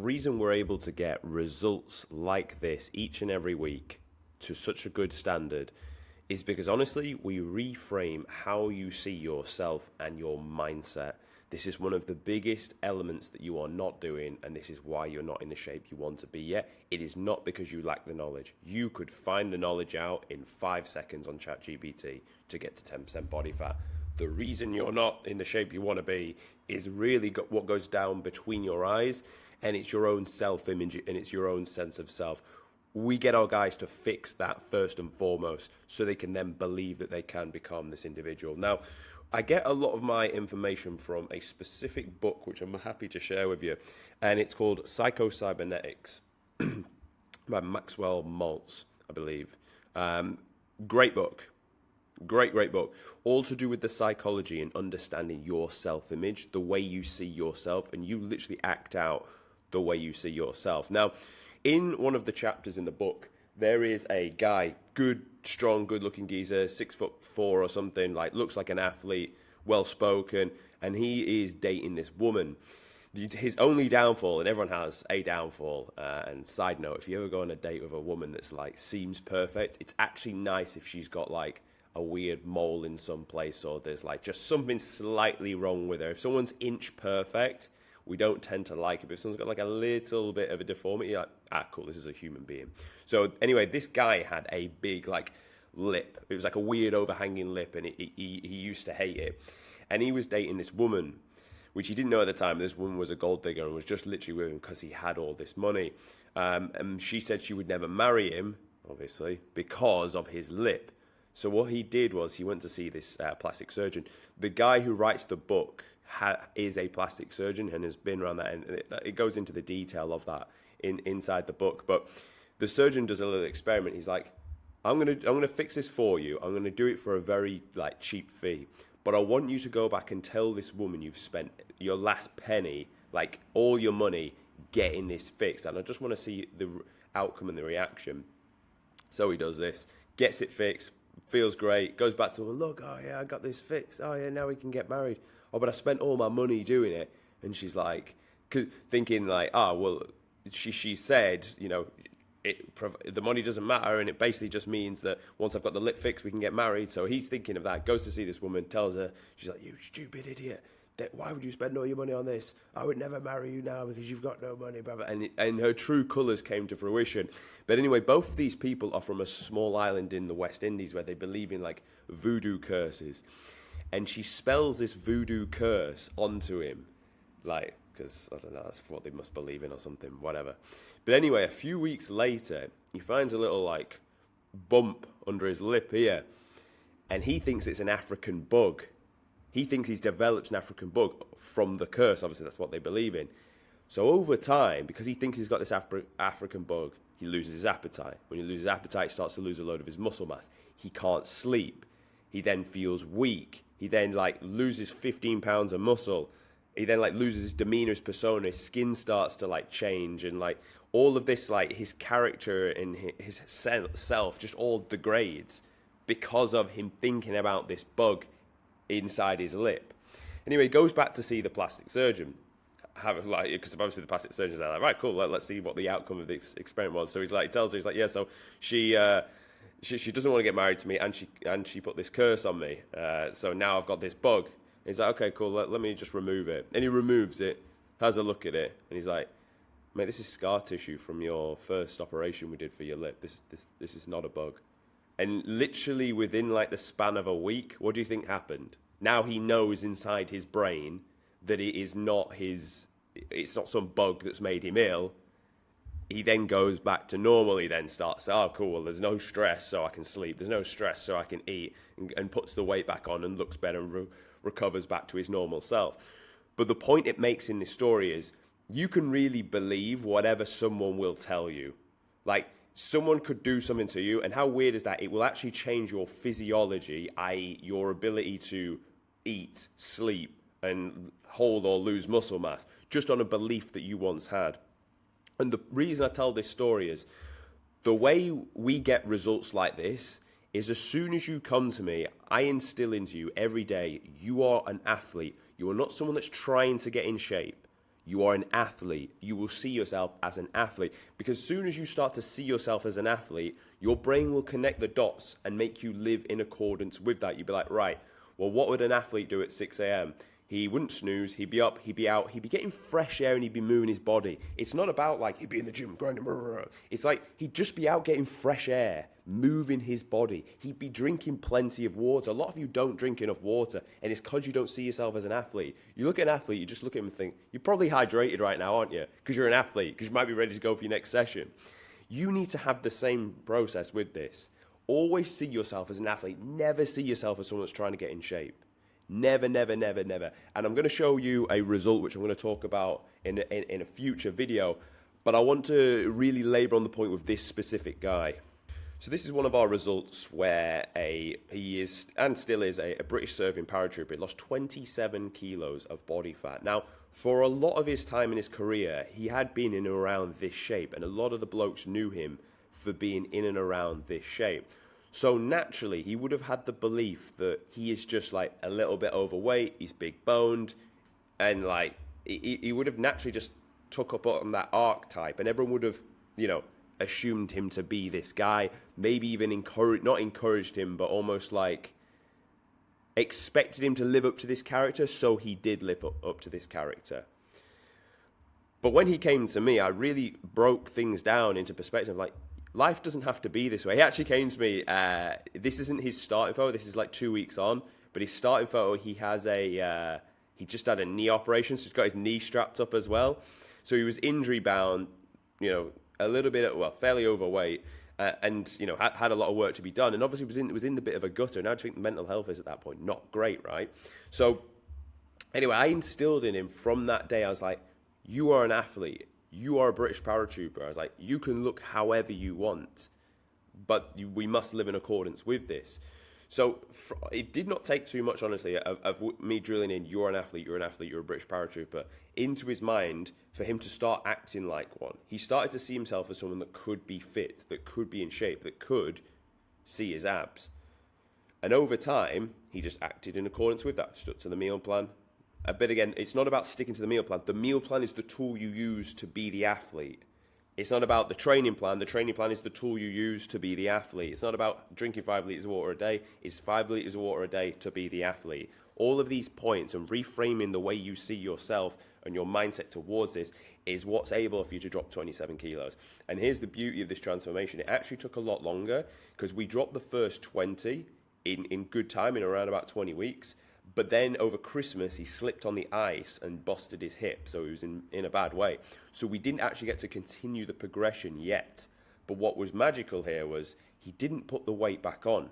reason we're able to get results like this each and every week to such a good standard is because honestly, we reframe how you see yourself and your mindset. This is one of the biggest elements that you are not doing, and this is why you're not in the shape you want to be yet. It is not because you lack the knowledge. You could find the knowledge out in 5 seconds on ChatGPT to get to 10% body fat. The reason you're not in the shape you want to be is really what goes down between your eyes, and it's your own self-image and it's your own sense of self. We get our guys to fix that first and foremost so they can then believe that they can become this individual. Now, I get a lot of my information from a specific book, which I'm happy to share with you, and it's called Psycho-Cybernetics by Maxwell Maltz, I believe. Great book. Great book. All to do with the psychology and understanding your self-image, the way you see yourself, and you literally act out the way you see yourself. Now, in one of the chapters in the book, there is a guy, good, strong, good-looking geezer, 6'4" or something, like looks like an athlete, well-spoken, and he is dating this woman. His only downfall, and everyone has a downfall, and side note, if you ever go on a date with a woman that's like seems perfect, it's actually nice if she's got like a weird mole in some place, or there's like just something slightly wrong with her. If someone's inch perfect, we don't tend to like it. But if someone's got like a little bit of a deformity, you're like, cool, this is a human being. So anyway, this guy had a big like lip. It was like a weird overhanging lip, and he used to hate it. And he was dating this woman, which he didn't know at the time. This woman was a gold digger and was just literally with him because he had all this money. And she said she would never marry him, obviously, because of his lip. So what he did was he went to see this plastic surgeon. The guy who writes the book is a plastic surgeon and has been around that, and it goes into the detail of that inside the book. But the surgeon does a little experiment. He's like, I'm gonna fix this for you. I'm gonna do it for a very like cheap fee, but I want you to go back and tell this woman you've spent your last penny, like all your money, getting this fixed, and I just want to see the outcome and the reaction. So he does this, gets it fixed. Feels great, goes back to her, look, oh yeah, I got this fixed, oh yeah, now we can get married. Oh, but I spent all my money doing it. And she's like, thinking like, well, she said, you know, the money doesn't matter, and it basically just means that once I've got the lip fixed, we can get married. So he's thinking of that, goes to see this woman, tells her, she's like, you stupid idiot, why would you spend all your money on this? I would never marry you now because you've got no money. Blah, blah. And her true colours came to fruition. But anyway, both of these people are from a small island in the West Indies where they believe in like voodoo curses. And she spells this voodoo curse onto him, like, because, I don't know, that's what they must believe in or something, whatever. But anyway, a few weeks later, he finds a little like bump under his lip here. And he thinks it's an African bug. He thinks he's developed an African bug from the curse. Obviously, that's what they believe in. So over time, because he thinks he's got this African bug, he loses his appetite. When he loses appetite, he starts to lose a load of his muscle mass. He can't sleep. He then feels weak. He then like loses 15 pounds of muscle. He then like loses his demeanor, his persona. His skin starts to like change, and like all of this, like his character and his self just all degrades because of him thinking about this bug inside his lip. Anyway, he goes back to see the plastic surgeon, because obviously the plastic surgeon's like, right, cool, let's see what the outcome of this experiment was. So he's like, tells her, he's like, yeah, so she doesn't want to get married to me, and she put this curse on me. So now I've got this bug. And he's like, okay, cool, let me just remove it. And he removes it, has a look at it, and he's like, mate, this is scar tissue from your first operation we did for your lip. This is not a bug. And literally within like the span of a week, what do you think happened? Now he knows inside his brain that it's not some bug that's made him ill. He then goes back to normal. He then starts, cool, well, there's no stress, so I can sleep. There's no stress, so I can eat, and puts the weight back on and looks better and recovers back to his normal self. But the point it makes in this story is you can really believe whatever someone will tell you. Like, someone could do something to you, and how weird is that? It will actually change your physiology, i.e. your ability to eat, sleep, and hold or lose muscle mass, just on a belief that you once had. And the reason I tell this story is the way we get results like this is as soon as you come to me, I instill into you every day, you are an athlete. You are not someone that's trying to get in shape. You are an athlete. You will see yourself as an athlete. Because as soon as you start to see yourself as an athlete, your brain will connect the dots and make you live in accordance with that. You'd be like, right, well, what would an athlete do at 6 a.m.? He wouldn't snooze. He'd be up. He'd be out. He'd be getting fresh air and he'd be moving his body. It's not about like he'd be in the gym grinding. It's like he'd just be out getting fresh air, moving his body. He'd be drinking plenty of water. A lot of you don't drink enough water, and it's because you don't see yourself as an athlete. You look at an athlete, you just look at him and think, you're probably hydrated right now, aren't you? Because you're an athlete, because you might be ready to go for your next session. You need to have the same process with this. Always see yourself as an athlete. Never see yourself as someone that's trying to get in shape. Never, never, never, never. And I'm going to show you a result which I'm going to talk about in a future video, but I want to really labor on the point with this specific guy. So this is one of our results where he is and still is a British serving paratrooper. He lost 27 kilos of body fat. Now, for a lot of his time in his career, he had been in and around this shape, and a lot of the blokes knew him for being in and around this shape. So naturally, he would have had the belief that he is just like a little bit overweight, he's big boned, and like he would have naturally just took up on that archetype, and everyone would have, assumed him to be this guy, maybe even not encouraged him, but almost like expected him to live up to this character, so he did live up to this character. But when he came to me, I really broke things down into perspective, like, life doesn't have to be this way. He actually came to me, this isn't his starting photo, this is like 2 weeks on, but his starting photo, he has he just had a knee operation, so he's got his knee strapped up as well. So he was injury bound, a little bit, fairly overweight, and, had a lot of work to be done, and obviously was in the bit of a gutter. And I think the mental health is at that point not great, right? So anyway, I instilled in him from that day, I was like, you are an athlete. You are a British paratrooper. I was like, you can look however you want, but we must live in accordance with this. So it did not take too much, honestly, of me drilling in, you're an athlete, you're a British paratrooper, into his mind for him to start acting like one. He started to see himself as someone that could be fit, that could be in shape, that could see his abs. And over time, he just acted in accordance with that, stuck to the meal plan. But again, it's not about sticking to the meal plan. The meal plan is the tool you use to be the athlete. It's not about the training plan. The training plan is the tool you use to be the athlete. It's not about drinking 5 litres of water a day. It's 5 litres of water a day to be the athlete. All of these points and reframing the way you see yourself and your mindset towards this is what's able for you to drop 27 kilos. And here's the beauty of this transformation. It actually took a lot longer because we dropped the first 20 in good time, in around about 20 weeks. But then over Christmas, he slipped on the ice and busted his hip, so he was in a bad way. So we didn't actually get to continue the progression yet. But what was magical here was he didn't put the weight back on.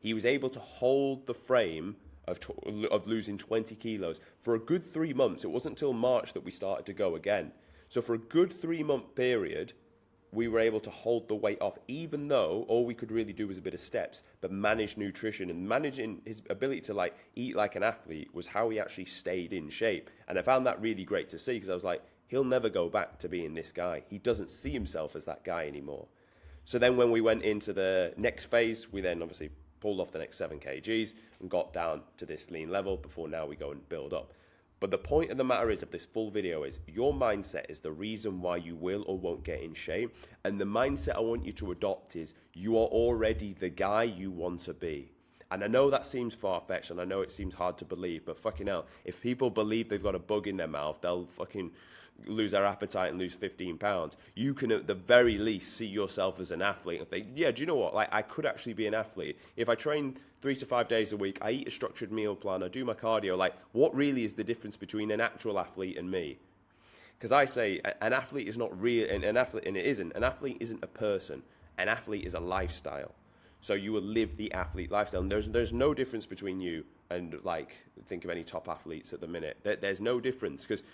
He was able to hold the frame of losing 20 kilos for a good 3 months. It wasn't until March that we started to go again. So for a good 3-month period, we were able to hold the weight off, even though all we could really do was a bit of steps, but manage nutrition, and managing his ability to eat like an athlete was how he actually stayed in shape. And I found that really great to see, because I was like, he'll never go back to being this guy. He doesn't see himself as that guy anymore. So then when we went into the next phase, we then obviously pulled off the next 7 kgs and got down to this lean level before now we go and build up. But the point of the matter is, of this full video, is your mindset is the reason why you will or won't get in shape. And the mindset I want you to adopt is you are already the guy you want to be. And I know that seems far-fetched, and I know it seems hard to believe, but fucking hell, if people believe they've got a bug in their mouth, they'll fucking lose their appetite and lose 15 pounds. You can at the very least see yourself as an athlete and think, yeah, do you know what? I could actually be an athlete. If I train 3 to 5 days a week, I eat a structured meal plan, I do my cardio, what really is the difference between an actual athlete and me? Because I say an athlete is not real, and an athlete isn't a person. An athlete is a lifestyle. So you will live the athlete lifestyle. And there's no difference between you and, think of any top athletes at the minute. There's no difference. Because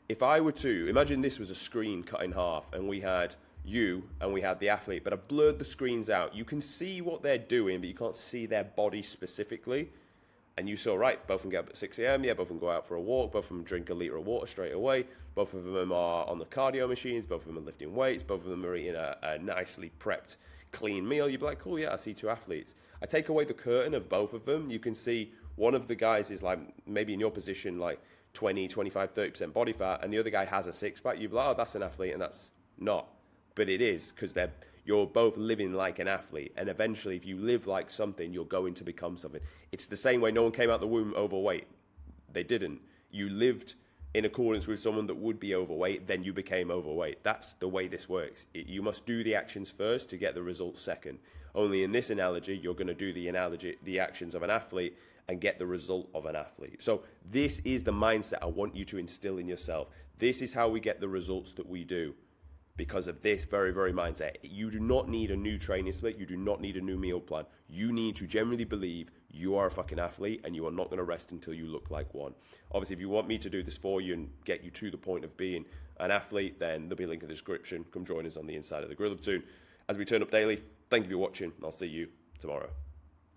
if I were to, imagine this was a screen cut in half, and we had you and we had the athlete, but I've blurred the screens out. You can see what they're doing, but you can't see their body specifically. And you saw, right, both of them get up at 6 a.m., both of them go out for a walk, both of them drink a litre of water straight away, both of them are on the cardio machines, both of them are lifting weights, both of them are eating a nicely prepped clean meal. You'd be like, cool, yeah, I see 2 athletes. I take away the curtain of both of them. You can see one of the guys is maybe in your position, 20, 25, 30% body fat, and the other guy has a six pack, you'd be like, oh, that's an athlete, and that's not. But it is, because you're both living like an athlete, and eventually if you live like something, you're going to become something. It's the same way no one came out the womb overweight. They didn't. You lived in accordance with someone that would be overweight, then you became overweight. That's the way this works. You must do the actions first to get the results second. Only in this analogy, you're going to do the actions of an athlete and get the result of an athlete. So this is the mindset I want you to instill in yourself. This is how we get the results that we do, because of this very, very mindset. You do not need a new training split. You do not need a new meal plan. You need to genuinely believe you are a fucking athlete and you are not going to rest until you look like one. Obviously, if you want me to do this for you and get you to the point of being an athlete, then there'll be a link in the description. Come join us on the inside of the Gorilla Platoon as we turn up daily. Thank you for watching, and I'll see you tomorrow.